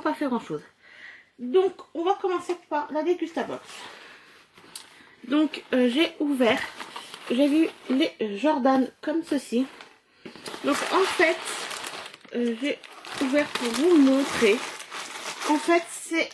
pas fait grand chose. Donc on va commencer par la Degustabox. Donc j'ai ouvert, j'ai vu les Jordan comme ceci. Donc en fait j'ai ouvert pour vous montrer. En fait c'est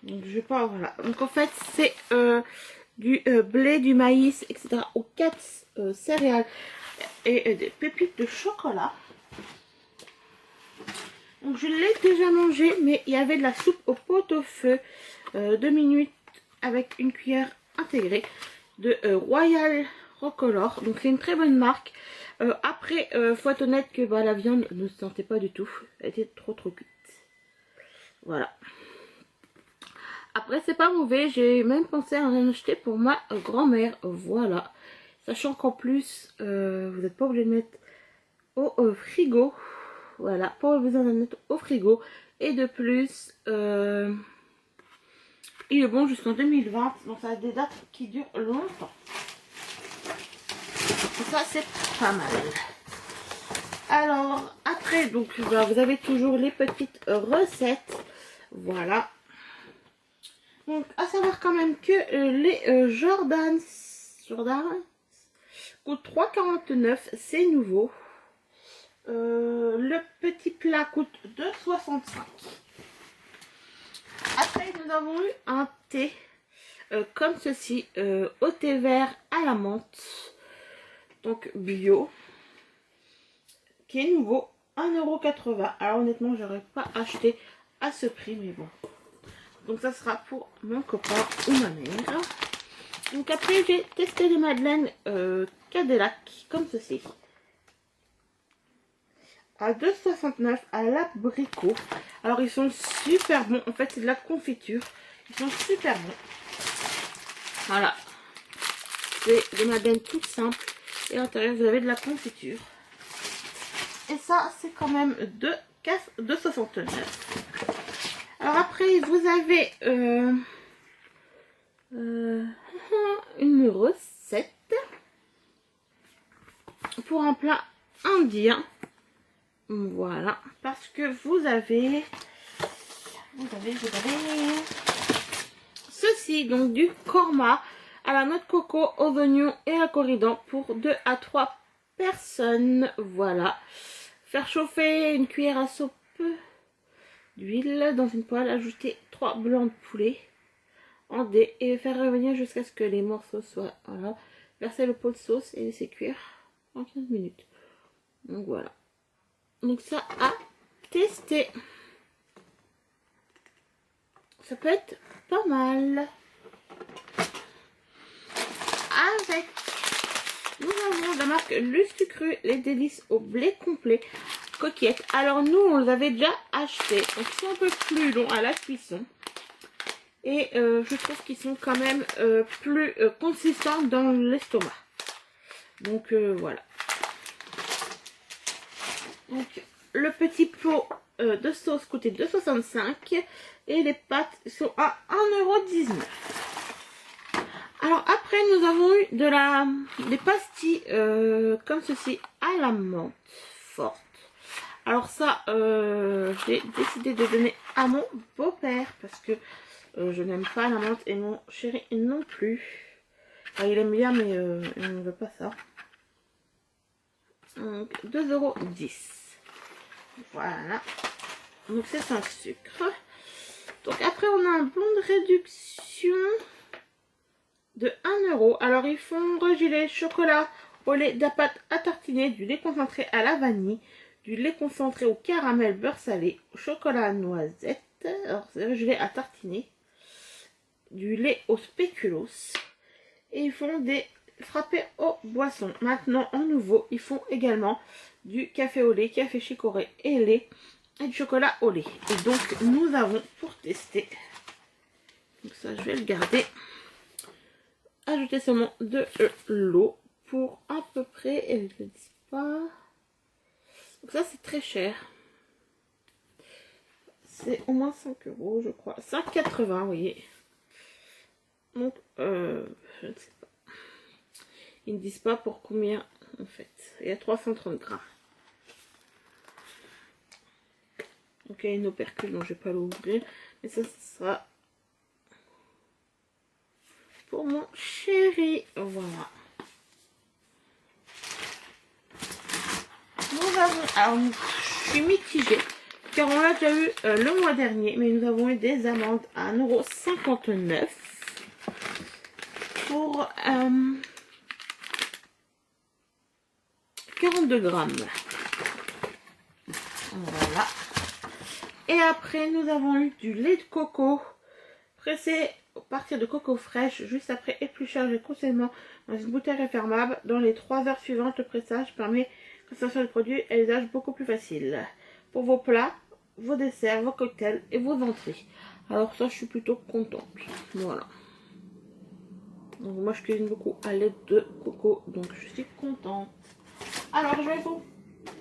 donc je vais pas, voilà. Donc en fait c'est du blé, du maïs, etc. aux 4 céréales et des pépites de chocolat. Donc je l'ai déjà mangé, mais il y avait de la soupe au pot-au-feu 2 minutes avec une cuillère intégrée de Royal Rocolor. Donc c'est une très bonne marque. Après, faut être honnête que la viande ne se sentait pas du tout. Elle était trop cuite. Voilà. Après c'est pas mauvais, j'ai même pensé à en acheter pour ma grand-mère. Voilà. Sachant qu'en plus, vous n'êtes pas obligé de mettre au frigo. Voilà, pas besoin de mettre au frigo. Et de plus, il est bon jusqu'en 2020. Donc ça a des dates qui durent longtemps. Et ça c'est pas mal. Alors après, donc vous avez toujours les petites recettes. Voilà. Donc à savoir quand même que les Jordan coûtent 3,49 €. C'est nouveau. Le petit plat coûte 2,65 €. Après nous avons eu un thé comme ceci, au thé vert à la menthe, donc bio, qui est nouveau, 1,80 €. Alors honnêtement j'aurais pas acheté à ce prix, mais bon. Donc ça sera pour mon copain ou ma mère. Donc après j'ai testé les madeleines Cadillac comme ceci, à 2,69 € à l'abricot. Alors ils sont super bons. En fait c'est de la confiture. Ils sont super bons. Voilà. C'est des madeleines toutes simples. Et à l'intérieur vous avez de la confiture. Et ça c'est quand même 2,69 €. Alors après vous avez une recette pour un plat indien. Voilà, parce que vous avez ceci, donc du korma à la noix de coco, aux oignons et à coriandre pour 2 à 3 personnes. Voilà, faire chauffer une cuillère à soupe d'huile dans une poêle, ajouter 3 blancs de poulet en dés et faire revenir jusqu'à ce que les morceaux soient, voilà, verser le pot de sauce et laisser cuire en 15 minutes. Donc voilà. Donc ça à tester. Ça peut être pas mal. Avec, nous avons la marque Lustucru, les délices au blé complet coquillettes. Alors nous on les avait déjà achetés. Donc ils sont un peu plus longs à la cuisson. Et je trouve qu'ils sont quand même plus consistants dans l'estomac. Donc voilà. Donc le petit pot de sauce coûtait 2,65 € et les pâtes sont à 1,19 €. Alors après nous avons eu des pastilles comme ceci à la menthe forte. Alors ça j'ai décidé de donner à mon beau-père parce que je n'aime pas la menthe et mon chéri non plus. Enfin, il aime bien mais il ne veut pas ça. Donc 2,10 €. Voilà. Donc c'est sans sucre. Donc après on a un bon de réduction de 1 €. Alors ils font regelé chocolat au lait, de la pâte à tartiner, du lait concentré à la vanille, du lait concentré au caramel beurre salé, au chocolat à noisette, alors c'est regelé à tartiner, du lait au spéculoos, et ils font des frappés aux boissons. Maintenant en nouveau ils font également du café au lait, café chicorée et lait, et du chocolat au lait. Et donc nous avons pour tester, donc ça je vais le garder, ajouter seulement de l'eau pour à peu près, je ne le dis pas, donc ça c'est très cher, c'est au moins 5 € je crois, 5,80 €, vous voyez. Donc je ne sais pas, ils ne disent pas pour combien en fait. Il y a 330 grammes. Donc il y a une opercule, donc je vais pas l'ouvrir. Mais ça sera pour mon chéri. Voilà. Nous avons... Alors, je suis mitigée. Car on l'a déjà eu le mois dernier. Mais nous avons eu des amandes à 1,59 € pour 42 grammes. Voilà. Et après, nous avons eu du lait de coco pressé à partir de coco fraîche, juste après épluchage et conservement dans une bouteille refermable. Dans les 3 heures suivantes, le pressage permet que ce soit le produit et l'usage beaucoup plus facile. Pour vos plats, vos desserts, vos cocktails et vos entrées. Alors ça, je suis plutôt contente. Voilà. Donc moi, je cuisine beaucoup à l'aide de coco, donc je suis contente. Alors, je vais vous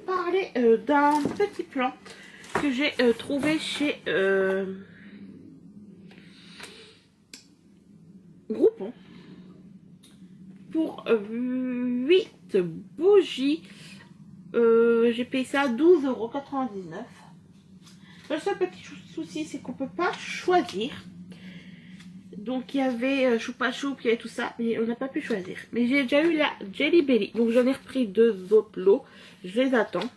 parler d'un petit plan que j'ai trouvé chez Groupon pour 8 bougies. J'ai payé ça à 12,99 €. Le seul petit souci, c'est qu'on peut pas choisir. Donc il y avait choupa choup, il y avait tout ça, mais on n'a pas pu choisir. Mais j'ai déjà eu la Jelly Belly, donc j'en ai repris 2 autres lots. Je les attends.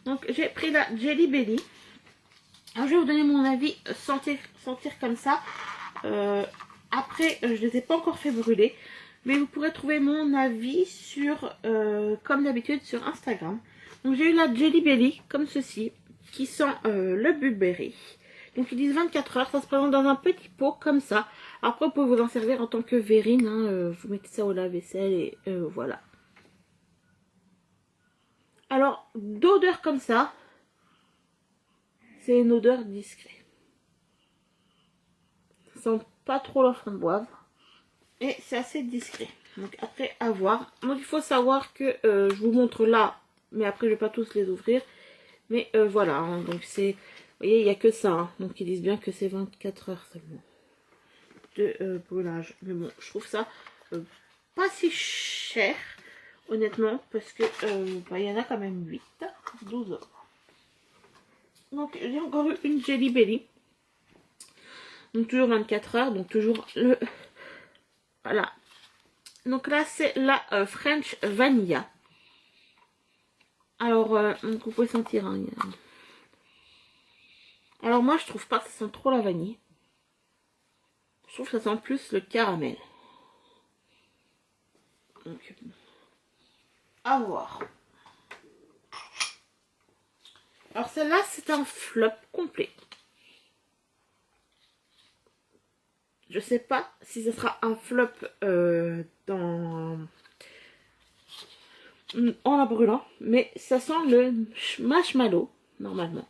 Donc j'ai pris la Jelly Belly. Alors je vais vous donner mon avis sentir comme ça. Après, je les ai pas encore fait brûler. Mais vous pourrez trouver mon avis sur, comme d'habitude, sur Instagram. Donc j'ai eu la Jelly Belly, comme ceci, qui sent le blueberry. Donc ils disent 24 heures, ça se présente dans un petit pot comme ça. Après vous pouvez vous en servir en tant que verrine, hein, vous mettez ça au lave-vaisselle et voilà. Alors d'odeur comme ça, c'est une odeur discrète. Ça sent pas trop la framboise et c'est assez discret. Donc après à voir. Donc il faut savoir que je vous montre là, mais après je vais pas tous les ouvrir. Mais voilà, hein, donc c'est... Vous voyez, il n'y a que ça. Hein. Donc ils disent bien que c'est 24 heures seulement de brûlage. Mais bon, je trouve ça pas si cher, honnêtement, parce que bah, y en a quand même 8, 12 €. Donc j'ai encore eu une Jelly Belly. Donc toujours 24 heures, donc toujours le... Voilà. Donc là, c'est la French Vanilla. Alors, donc vous pouvez sentir... Hein, alors moi je trouve pas que ça sent trop la vanille. Je trouve que ça sent plus le caramel. Donc, à voir. Alors celle-là c'est un flop complet. Je sais pas si ce sera un flop en la brûlant. Mais ça sent le marshmallow normalement.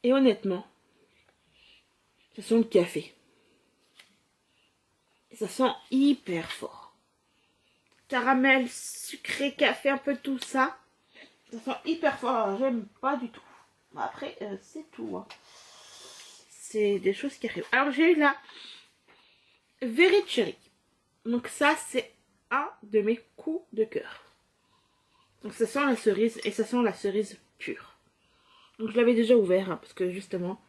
Et honnêtement, ça sent le café. Et ça sent hyper fort. Caramel, sucré, café, un peu tout ça. Ça sent hyper fort. J'aime pas du tout. Après, c'est tout. Hein. C'est des choses qui arrivent. Alors, j'ai eu la Very Cherry. Donc ça, c'est un de mes coups de cœur. Donc ça sent la cerise et ça sent la cerise pure. Donc je l'avais déjà ouvert hein, parce que justement,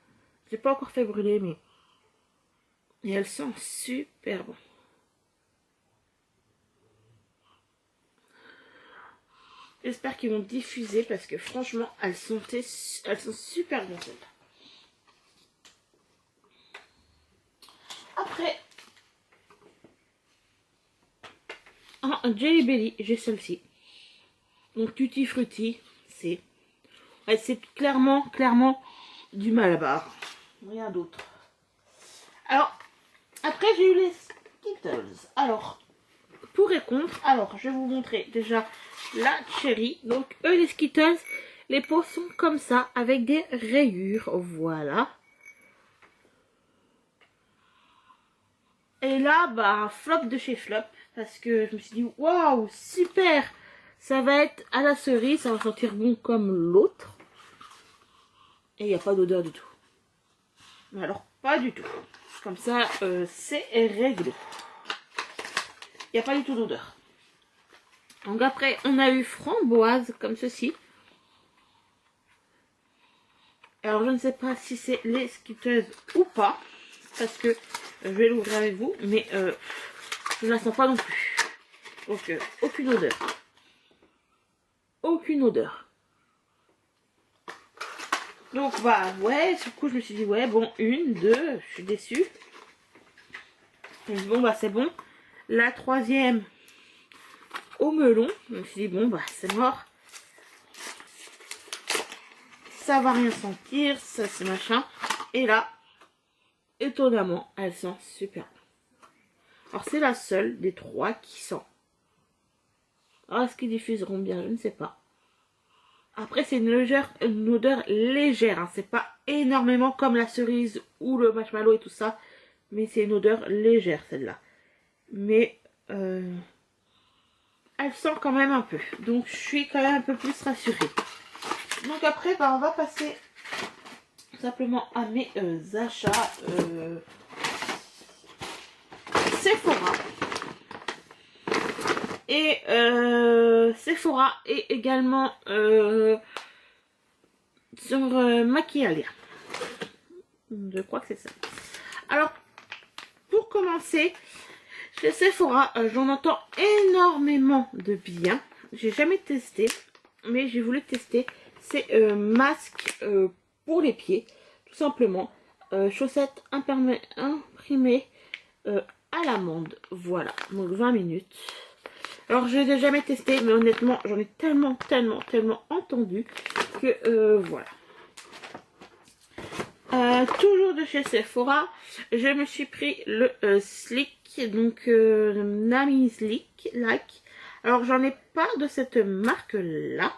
je l'ai pas encore fait brûler, mais... Et elle sent super bon. J'espère qu'ils vont diffuser parce que franchement, elles sont super bonnes celles-là. Après, un Jelly Belly, j'ai celle-ci. Donc Tutti Frutti, c'est clairement du Malabar. Rien d'autre. Alors, après j'ai eu les Skittles. Alors, pour et contre, alors je vais vous montrer déjà la cherry. Donc eux les Skittles, les peaux sont comme ça, avec des rayures, voilà. Et là, bah, flop de chez flop, parce que je me suis dit, waouh, super, ça va être à la cerise, ça va sentir bon comme l'autre. Et il n'y a pas d'odeur du tout. Mais alors, pas du tout. Comme ça, c'est réglé. Il n'y a pas du tout d'odeur. Donc après, on a eu framboise, comme ceci. Alors je ne sais pas si c'est les Skittles ou pas, parce que je vais l'ouvrir avec vous, mais je ne la sens pas non plus. Donc aucune odeur. Aucune odeur. Donc bah ouais, du coup je me suis dit ouais bon, une, deux, je suis déçue. Je me suis dit, bon bah c'est bon. La troisième au melon, je me suis dit bon bah c'est mort. Ça va rien sentir, ça c'est machin. Et là, étonnamment, elle sent super bon. Alors c'est la seule des trois qui sent. Alors est-ce qu'ils diffuseront bien, je ne sais pas. Après c'est une odeur légère, hein. C'est pas énormément comme la cerise ou le marshmallow et tout ça. Mais c'est une odeur légère celle-là. Mais elle sent quand même un peu. Donc je suis quand même un peu plus rassurée. Donc après bah, on va passer simplement à mes achats Sephora. Et Sephora et également sur Maquialia. Je crois que c'est ça. Alors, pour commencer, chez Sephora, j'en entends énormément de bien. J'ai jamais testé, mais j'ai voulu tester. C'est masque pour les pieds, tout simplement. Chaussettes imprimées à l'amande. Voilà, donc 20 minutes. Alors je l'ai jamais testé, mais honnêtement j'en ai tellement entendu que voilà. Toujours de chez Sephora, je me suis pris le Slick, donc Nami Slick like. Alors j'en ai pas de cette marque là.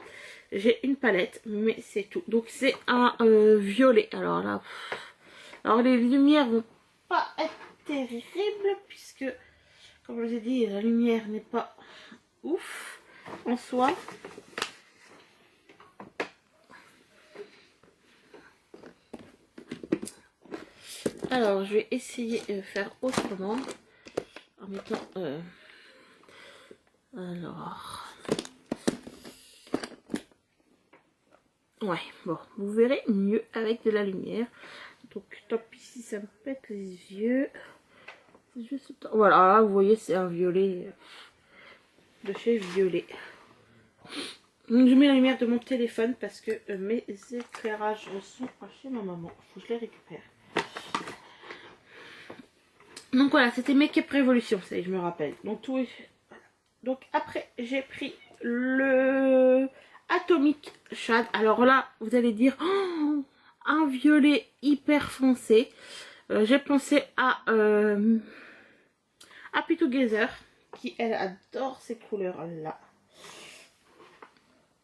J'ai une palette, mais c'est tout. Donc c'est un violet. Alors là, alors les lumières vont pas être terribles puisque, comme je vous ai dit, la lumière n'est pas ouf en soi. Alors je vais essayer de faire autrement en mettant alors ouais, bon, vous verrez mieux avec de la lumière. Donc tant pis si ça me pète les yeux. Juste... voilà, vous voyez, c'est un violet de chez Violet. Donc je mets la lumière de mon téléphone parce que mes éclairages sont chez ma maman. Il faut que je les récupère. Donc voilà, c'était Make-up Révolution, ça y est, je me rappelle. Donc tout est... Donc après, j'ai pris le Atomic Shade. Alors là, vous allez dire, oh, un violet hyper foncé. J'ai pensé à Happy Together, qui elle adore ces couleurs là.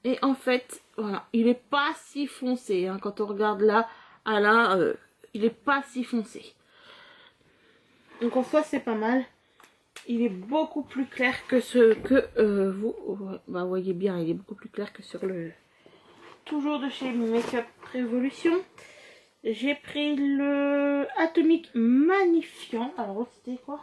Et en fait, voilà, il est pas si foncé. Hein, quand on regarde là, à là, il est pas si foncé. Donc en soi, c'est pas mal. Il est beaucoup plus clair que ce que vous bah, voyez bien. Il est beaucoup plus clair que sur le... Toujours de chez Make-up Révolution. J'ai pris le Atomic Magnifiant. Alors c'était quoi?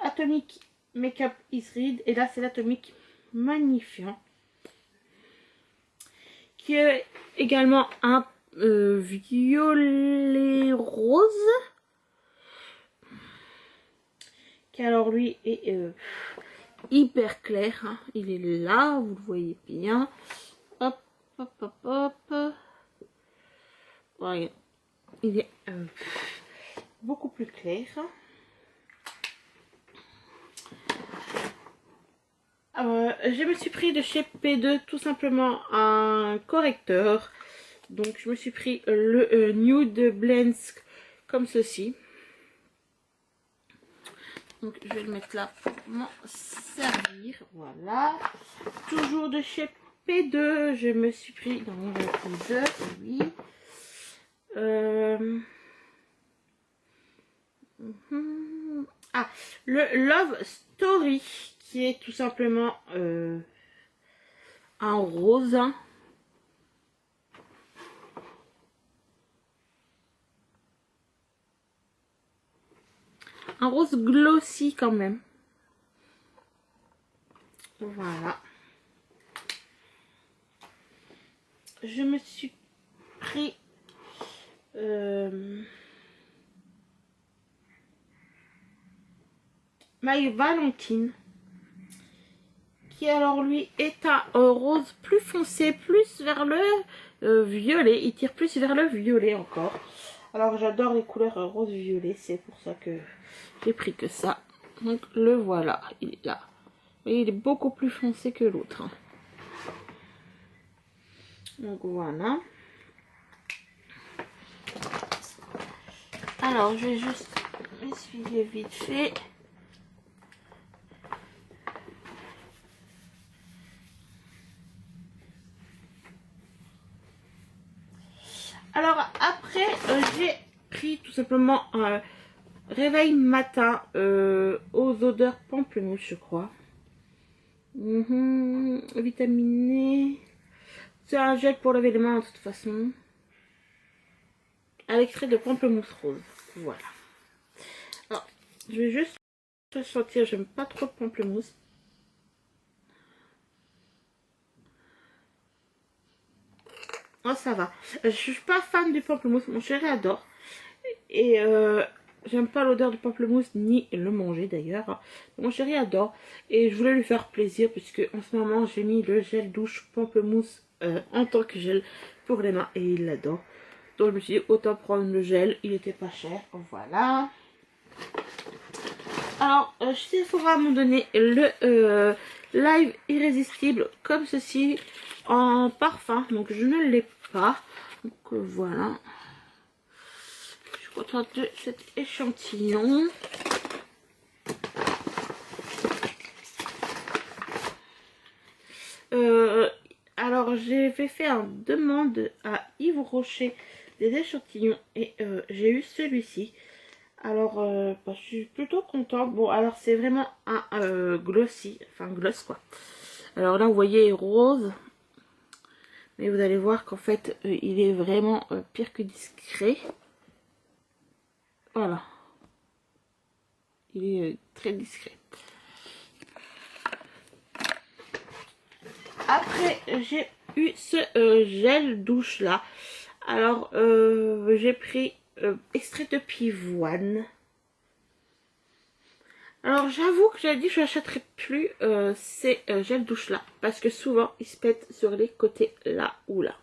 Atomic Make-up Is Read. Et là c'est l'Atomic Magnifiant. Qui est également un violet rose. Qui alors lui est hyper clair. Hein. Il est là, vous le voyez bien. Hop, hop, hop, hop. Voilà. Il est beaucoup plus clair. Je me suis pris de chez P2 tout simplement un correcteur. Donc je me suis pris le Nude Blends comme ceci. Donc je vais le mettre là pour m'en servir. Voilà. Toujours de chez P2, je me suis pris dans mon P2, oui. Ah, le Love Story, qui est tout simplement un rose. Un rose glossy quand même. Voilà. je me suis pris My Valentine, qui alors lui est un rose plus foncé, plus vers le violet. Il tire plus vers le violet encore. Alors j'adore les couleurs rose-violet, c'est pour ça que j'ai pris que ça. Donc le voilà, il est là. Et il est beaucoup plus foncé que l'autre. Donc voilà. Alors je vais juste essuyer vite fait. Alors après j'ai pris tout simplement un réveil matin aux odeurs pamplemousse, je crois. Vitaminé. C'est un gel pour laver les mains de toute façon. À l'extrait de pamplemousse rose. Voilà. Alors, je vais juste sentir, j'aime pas trop de pamplemousse. Oh, ça va. Je suis pas fan du pamplemousse, mon chéri adore. Et j'aime pas l'odeur du pamplemousse, ni le manger d'ailleurs. Mon chéri adore. Et je voulais lui faire plaisir, puisque en ce moment j'ai mis le gel douche pamplemousse en tant que gel pour les mains. Et il l'adore. Donc je me suis dit, autant prendre le gel, il était pas cher. Voilà. Alors, chez Sephora m'ont donné le Live Irrésistible comme ceci en parfum. Donc je ne l'ai pas. Donc voilà. Je suis contente de cet échantillon. Alors j'ai fait une demande à Yves Rocher des échantillons et j'ai eu celui-ci. Alors bah, je suis plutôt contente. Bon, alors c'est vraiment un glossy, enfin gloss quoi. Alors là vous voyez rose, mais vous allez voir qu'en fait il est vraiment pire que discret. Voilà, il est très discret. Après j'ai eu ce gel douche là. Alors j'ai pris extrait de pivoine. Alors j'avoue que j'avais dit que je n'achèterai plus ces gels douche là, parce que souvent ils se pètent sur les côtés là ou là.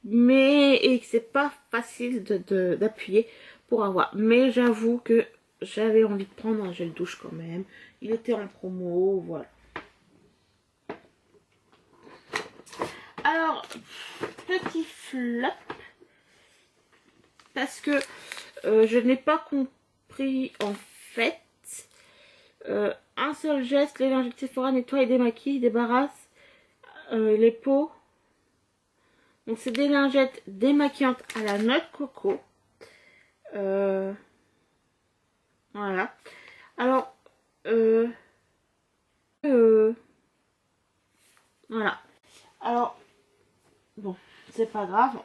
Mais et que c'est pas facile d'appuyer pour avoir. Mais j'avoue que j'avais envie de prendre un gel douche quand même. Il était en promo, voilà. Alors, petit flop, parce que je n'ai pas compris en fait. Un seul geste, les lingettes Sephora nettoie et démaquille, débarrasse les peaux. Donc c'est des lingettes démaquillantes à la noix de coco. Voilà. Alors, voilà. Alors, bon, c'est pas grave.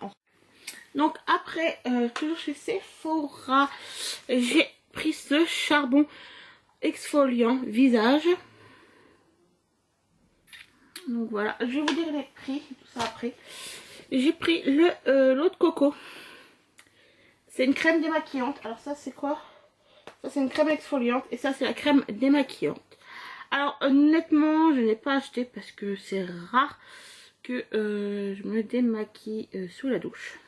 Donc après, toujours chez Sephora, j'ai pris ce charbon exfoliant visage. Donc voilà, je vais vous dire les prix, tout ça après. J'ai pris l'eau de coco. C'est une crème démaquillante. Alors ça c'est quoi? Ça c'est une crème exfoliante et ça c'est la crème démaquillante. Alors honnêtement je n'ai pas acheté parce que c'est rare que je me démaquille sous la douche.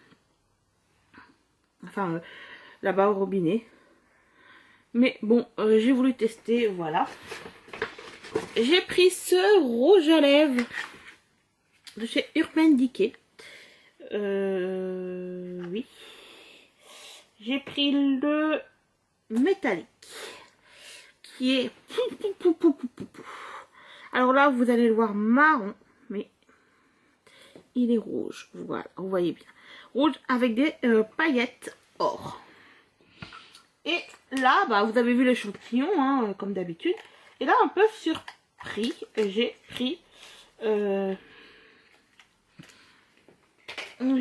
Enfin là-bas au robinet. Mais bon, j'ai voulu tester, voilà. J'ai pris ce rouge à lèvres de chez Urban Decay. Oui. J'ai pris le métallique qui est... Alors là, vous allez le voir marron, mais il est rouge. Voilà, vous voyez bien. Rouge avec des paillettes or. Et là, bah, vous avez vu l'échantillon, hein, comme d'habitude. Et là, un peu surpris, j'ai pris... j'ai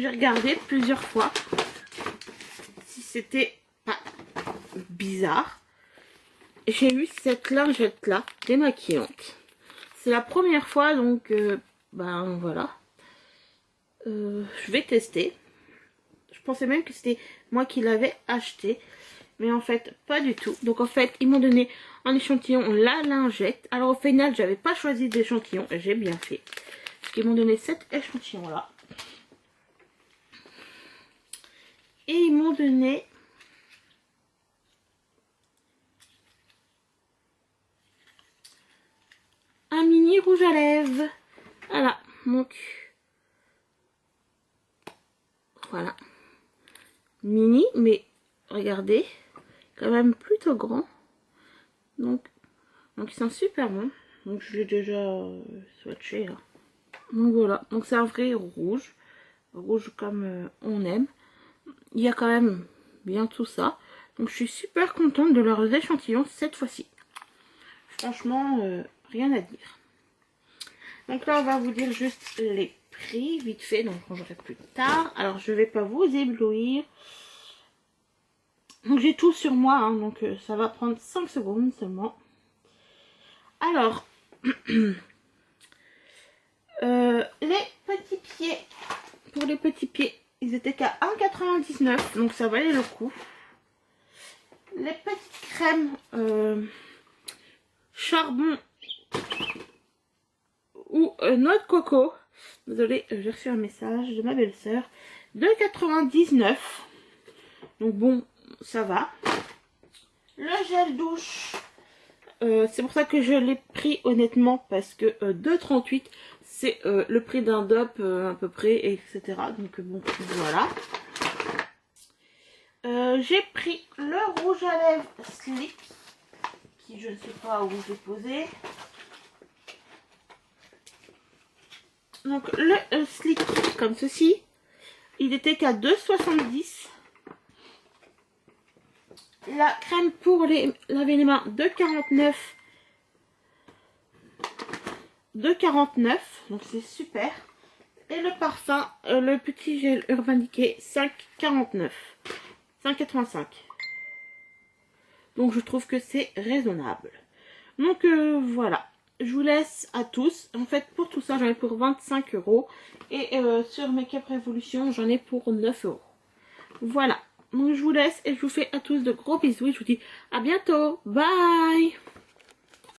regardé plusieurs fois si c'était pas bizarre. J'ai eu cette lingette là, démaquillante. C'est la première fois, donc ben voilà. Je vais tester. Je pensais même que c'était moi qui l'avais acheté. Mais en fait, pas du tout. Donc en fait, ils m'ont donné un échantillon, la lingette. Alors au final, j'avais pas choisi d'échantillon. Et j'ai bien fait. Parce qu'ils m'ont donné cet échantillon-là. Et ils m'ont donné un mini rouge à lèvres. Voilà. Donc, voilà. Mini, mais regardez. Quand même plutôt grand. Donc ils sont super bons. Donc je l'ai déjà swatché là. Donc voilà. Donc c'est un vrai rouge. Rouge comme on aime. Il y a quand même bien tout ça. Donc je suis super contente de leurs échantillons cette fois-ci. Franchement, rien à dire. Donc là on va vous dire juste les prix vite fait. Donc je rangerai plus tard. Alors je vais pas vous éblouir. Donc j'ai tout sur moi, hein, donc ça va prendre 5 secondes seulement. Alors, les petits pieds, pour les petits pieds, ils étaient qu'à 1,99, donc ça valait le coup. Les petites crèmes charbon ou noix de coco, désolée, j'ai reçu un message de ma belle-sœur, 2,99. Donc bon, ça va. Le gel douche, c'est pour ça que je l'ai pris honnêtement, parce que 2,38 c'est le prix d'un DOP à peu près, etc. Donc bon, voilà. J'ai pris le rouge à lèvres Sleek, qui je ne sais pas où je l'ai posé. Donc le Sleek comme ceci, il était qu'à 2,70. La crème pour laver les mains, 2,49. 2,49, donc c'est super. Et le parfum, le petit gel Urban Decay, 5,49. 5,85. Donc je trouve que c'est raisonnable. Donc voilà. Je vous laisse à tous. En fait, pour tout ça, j'en ai pour 25 €. Et sur Make Up Revolution, j'en ai pour 9 €. Voilà. Donc je vous laisse et je vous fais à tous de gros bisous. Et je vous dis à bientôt. Bye!